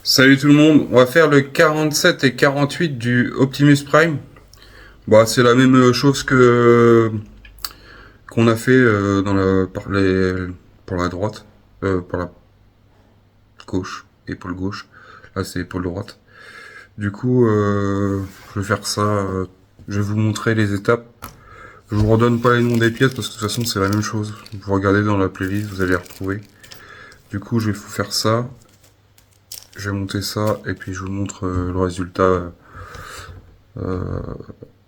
Salut tout le monde, on va faire le 47 et 48 du Optimus Prime. Bah, c'est la même chose que qu'on a fait pour la droite, pour la gauche, épaule gauche. Là, c'est épaule droite. Du coup, je vais faire ça. Je vais vous montrer les étapes. Je vous redonne pas les noms des pièces parce que de toute façon c'est la même chose. Vous regardez dans la playlist, vous allez les retrouver. Du coup, je vais vous faire ça. Je vais monter ça et puis je vous montre le résultat euh,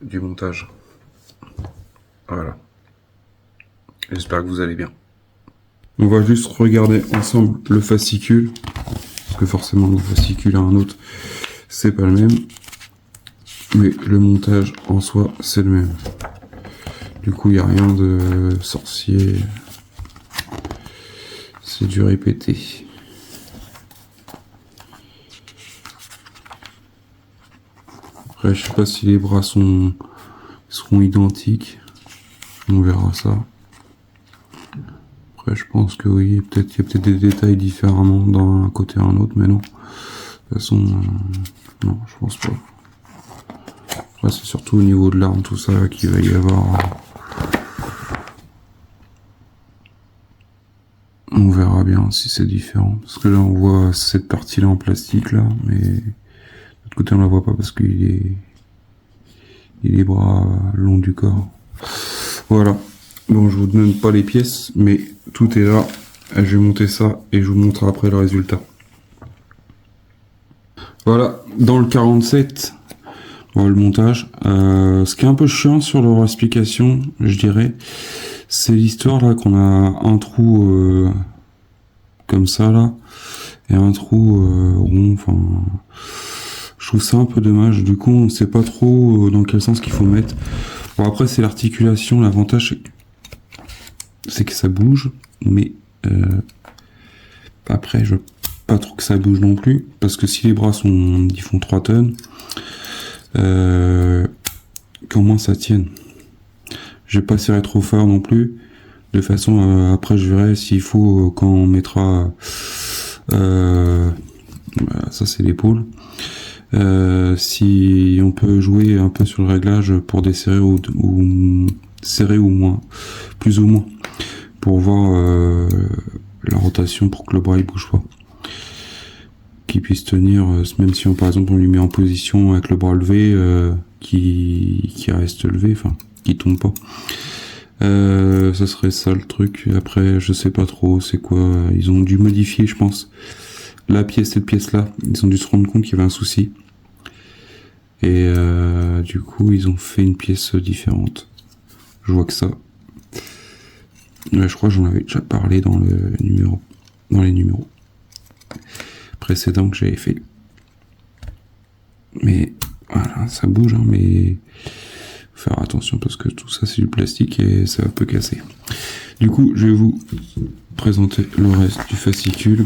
du montage. Voilà. J'espère que vous allez bien. On va juste regarder ensemble le fascicule. Parce que forcément, le fascicule à un autre, c'est pas le même. Mais le montage en soi, c'est le même. Du coup, il n'y a rien de sorcier. C'est du répété. Après, je sais pas si les bras seront identiques. On verra ça. Après, je pense que oui, il y a peut-être des détails différemment d'un côté à un autre, mais non. De toute façon, non, je pense pas. Après, c'est surtout au niveau de l'arme, tout ça, qu'il va y avoir. On verra bien si c'est différent. Parce que là, on voit cette partie-là en plastique, là, mais de l'autre côté, on la voit pas parce qu'il est bras long du corps. Voilà. Bon, je vous donne pas les pièces, mais tout est là. Je vais monter ça et je vous montre après le résultat. Voilà, dans le 47, le montage. Ce qui est un peu chiant sur leur explication, je dirais, c'est l'histoire là qu'on a un trou comme ça là, et un trou rond, enfin... Je trouve ça un peu dommage, du coup on sait pas trop dans quel sens qu'il faut mettre. Bon après c'est l'articulation, l'avantage c'est que ça bouge, mais après je veux pas trop que ça bouge non plus, parce que si les bras ils font 3 tonnes, comment ça tienne. Je vais pas serrer trop fort non plus, de façon après je verrai s'il faut quand on mettra ça c'est l'épaule. Si on peut jouer un peu sur le réglage pour desserrer ou serrer ou moins, plus ou moins, pour voir la rotation pour que le bras il bouge pas, qu'il puisse tenir, même si par exemple on lui met en position avec le bras levé, qui reste levé, enfin qui tombe pas. Ça serait ça le truc. Après je sais pas trop c'est quoi, ils ont dû modifier je pense cette pièce là, ils ont dû se rendre compte qu'il y avait un souci. Et du coup, ils ont fait une pièce différente. Je vois que ça. Ouais, je crois que j'en avais déjà parlé dans les numéros précédents que j'avais fait. Mais voilà, ça bouge, hein, mais faut faire attention parce que tout ça c'est du plastique et ça peut casser. Du coup, je vais vous présenter le reste du fascicule.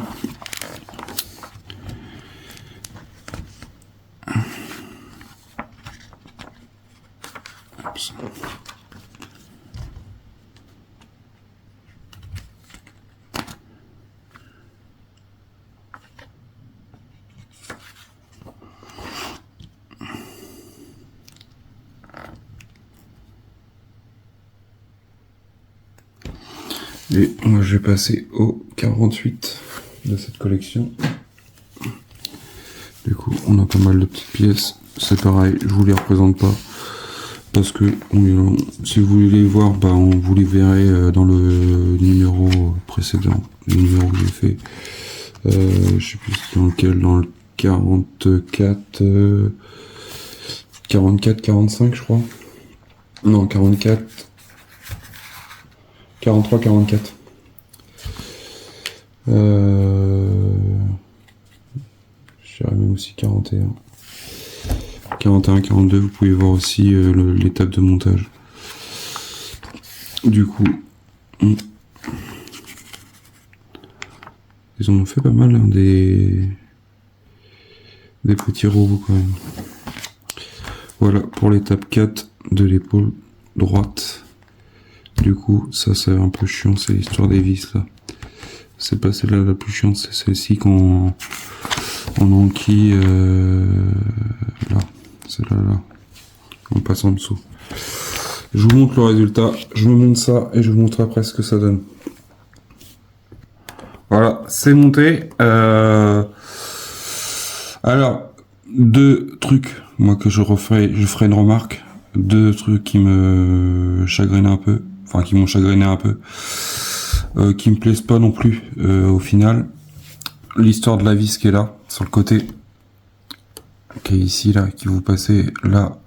Et moi je vais passer au 48 de cette collection. Du coup on a pas mal de petites pièces. C'est pareil, je vous les représente pas. Parce que si vous voulez les voir, vous les verrez dans le numéro précédent. Le numéro que j'ai fait. Je sais plus dans lequel, dans le 44... 44, 45 je crois. Non, 44... 43, 44. Je dirais même aussi 41. 41, 42, vous pouvez voir aussi l'étape de montage. Du coup, ils en ont fait pas mal, hein, des petits robots quand même. Voilà pour l'étape 4 de l'épaule droite. Du coup, ça c'est un peu chiant, c'est l'histoire des vis là. C'est pas celle-là la plus chiante, c'est celle-ci quand On enquille là, c'est là. On passe en dessous. Je vous montre le résultat, je me montre ça et je vous montre après ce que ça donne. Voilà, c'est monté. Alors, deux trucs, moi que je ferai une remarque. Deux trucs qui me chagrinaient un peu, enfin qui m'ont chagriné un peu, qui me plaisent pas non plus au final. L'histoire de la vis qui est là, sur le côté, qui est ici là, qui vous passez là.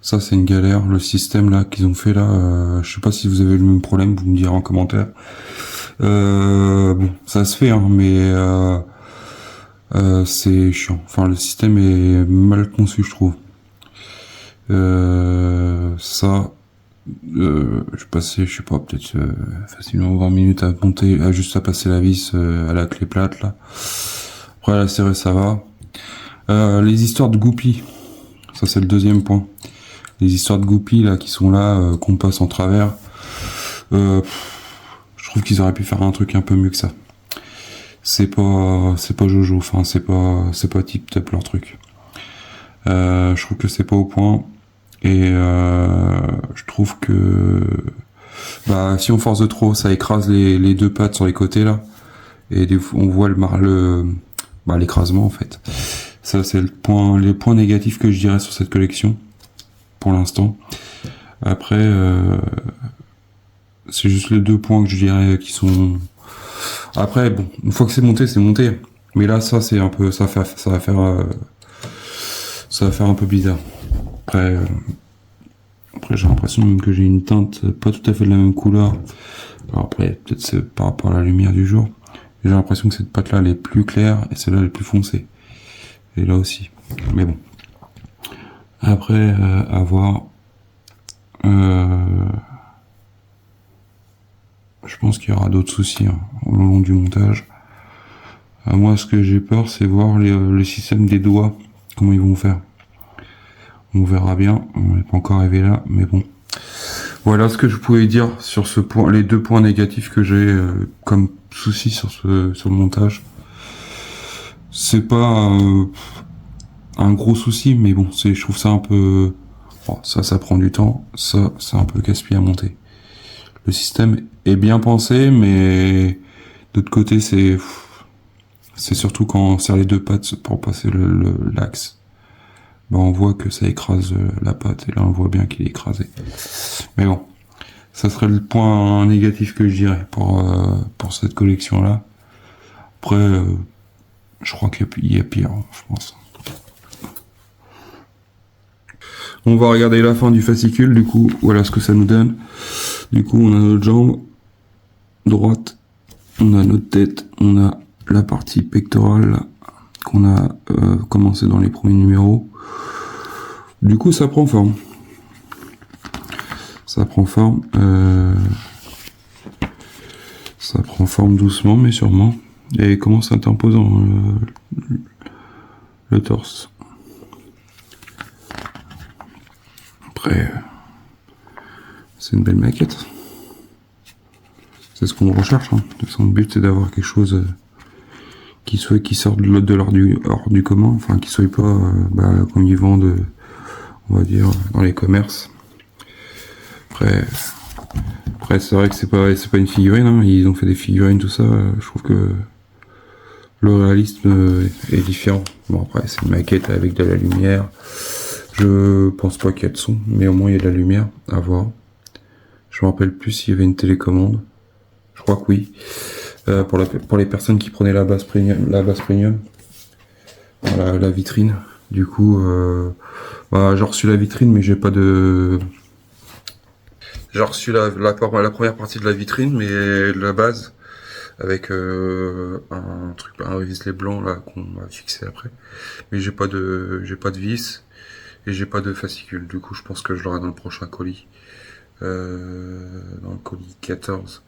Ça c'est une galère, le système là qu'ils ont fait là, je sais pas si vous avez le même problème, vous me direz en commentaire. Bon, ça se fait, hein, mais c'est chiant. Enfin, le système est mal conçu, je trouve. Ça, je passais, je sais pas, peut-être facilement 20 minutes à monter, juste à passer la vis à la clé plate là. Après à la serrer, ça va. Les histoires de goupilles, ça c'est le deuxième point. Les histoires de goupilles là qui sont là, qu'on passe en travers. Je trouve qu'ils auraient pu faire un truc un peu mieux que ça. C'est pas Jojo, enfin c'est pas tip top leur truc. Je trouve que c'est pas au point et je trouve que bah si on force de trop, ça écrase les deux pattes sur les côtés là et on voit l'écrasement en fait. Ça c'est les points négatifs que je dirais sur cette collection pour l'instant. Après c'est juste les deux points que je dirais qui sont. Après, bon, une fois que c'est monté, c'est monté. Mais là, ça, c'est un peu, ça va faire un peu bizarre. Après, j'ai l'impression même que j'ai une teinte pas tout à fait de la même couleur. Alors après, peut-être c'est par rapport à la lumière du jour. J'ai l'impression que cette pâte-là, elle est plus claire et celle-là, elle est plus foncée. Et là aussi. Mais bon. Après, à voir. Je pense qu'il y aura d'autres soucis hein, au long du montage. Moi, ce que j'ai peur, c'est voir le système des doigts, comment ils vont faire. On verra bien, on n'est pas encore arrivé là, mais bon. Voilà ce que je pouvais dire sur ce point, les deux points négatifs que j'ai comme souci sur le montage. C'est pas un gros souci, mais bon, je trouve ça un peu. Bon, ça prend du temps, ça, c'est un peu casse-pied à monter. Le système est bien pensé, mais d'autre côté, c'est surtout quand on serre les deux pattes pour passer l'axe. Ben on voit que ça écrase la pâte, et là on voit bien qu'il est écrasé. Mais bon, ça serait le point négatif que je dirais pour cette collection là. Après, je crois qu'il y a pire, je pense. On va regarder la fin du fascicule, du coup, voilà ce que ça nous donne. Du coup, on a notre jambe droite, on a notre tête, on a la partie pectorale qu'on a commencé dans les premiers numéros. Du coup, ça prend forme. Ça prend forme. Ça prend forme doucement, mais sûrement. Et commence à être imposant le torse. Après, c'est une belle maquette. C'est ce qu'on recherche. Hein. Son but, c'est d'avoir quelque chose qui sorte de l'ordre du commun, enfin qui soit pas comme ils vendent, on va dire, dans les commerces. Après c'est vrai que c'est pas une figurine, hein. Ils ont fait des figurines, tout ça. Je trouve que le réalisme est différent. Bon, après c'est une maquette avec de la lumière. Je pense pas qu'il y a de son, mais au moins il y a de la lumière à voir. Je me rappelle plus s'il y avait une télécommande. Je crois que oui. Pour les personnes qui prenaient la base premium, voilà, la vitrine. Du coup, j'ai reçu la vitrine, mais j'ai pas de. J'ai reçu la première partie de la vitrine, mais la base avec un vis blanc là qu'on va fixer après. Mais j'ai pas de vis et j'ai pas de fascicule. Du coup, je pense que je l'aurai dans le prochain colis, dans le colis 14.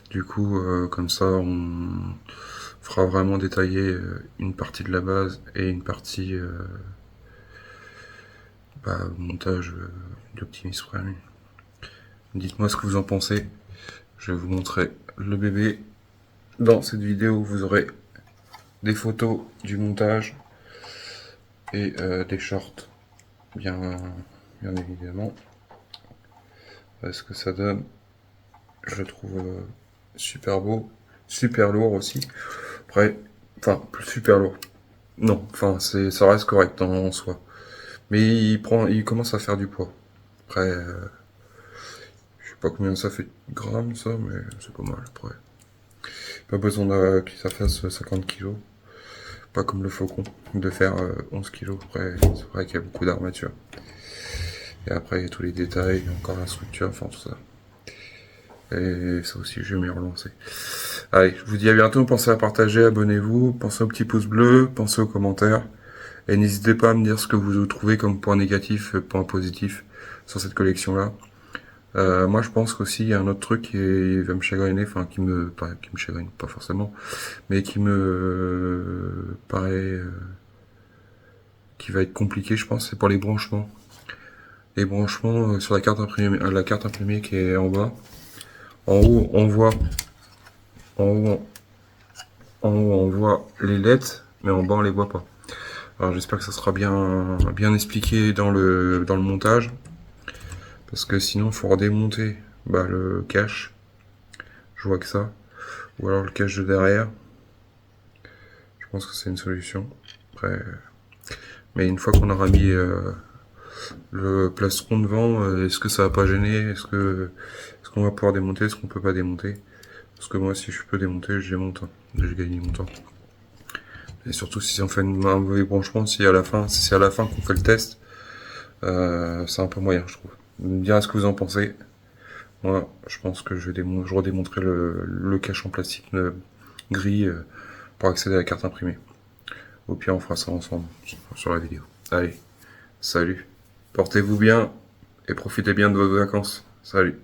Du coup, comme ça, on fera vraiment détailler une partie de la base et une partie montage d'Optimus Prime. Dites-moi ce que vous en pensez. Je vais vous montrer le bébé. Dans cette vidéo, vous aurez des photos du montage et des shorts, bien évidemment. Ce que ça donne, je le trouve super beau, super lourd aussi. Après, enfin, super lourd. Non, enfin, ça reste correct en soi. Mais il commence à faire du poids. Après, je sais pas combien ça fait de grammes ça, mais c'est pas mal après. Pas besoin que ça fasse 50 kilos. Pas comme le Faucon, de faire 11 kilos. Après, c'est vrai qu'il y a beaucoup d'armature. Et après, il y a tous les détails, encore la structure, enfin tout ça. Et ça aussi, je vais m'y relancer. Allez, je vous dis à bientôt. Pensez à partager, abonnez-vous, pensez au petit pouce bleu, pensez aux commentaires. Et n'hésitez pas à me dire ce que vous trouvez comme point négatif, point positif sur cette collection-là. Moi, je pense qu'aussi, il y a un autre truc qui va me chagriner, enfin, qui me chagrine, pas forcément, mais qui me paraît, qui va être compliqué, je pense, c'est pour les branchements. Les branchements sur la carte imprimée qui est en bas. En haut, on voit, en haut, on voit les lettres, mais en bas, on les voit pas. Alors, j'espère que ça sera bien expliqué dans le montage, parce que sinon, il faut redémonter, le cache. Je vois que ça. Ou alors le cache de derrière. Je pense que c'est une solution. Après, mais une fois qu'on aura mis le plastron devant, est-ce que ça va pas gêner? Est-ce qu'on va pouvoir démonter? Est-ce qu'on peut pas démonter? Parce que moi, si je peux démonter, je démonte. Je gagne mon temps. Et surtout si on fait un mauvais branchement, si c'est à la fin qu'on fait le test, c'est un peu moyen, je trouve. Vous me direz ce que vous en pensez. Moi, je pense que je redémontrerai le cache en plastique gris pour accéder à la carte imprimée. Au pire, on fera ça ensemble sur la vidéo. Allez, salut. Portez-vous bien et profitez bien de vos vacances. Salut.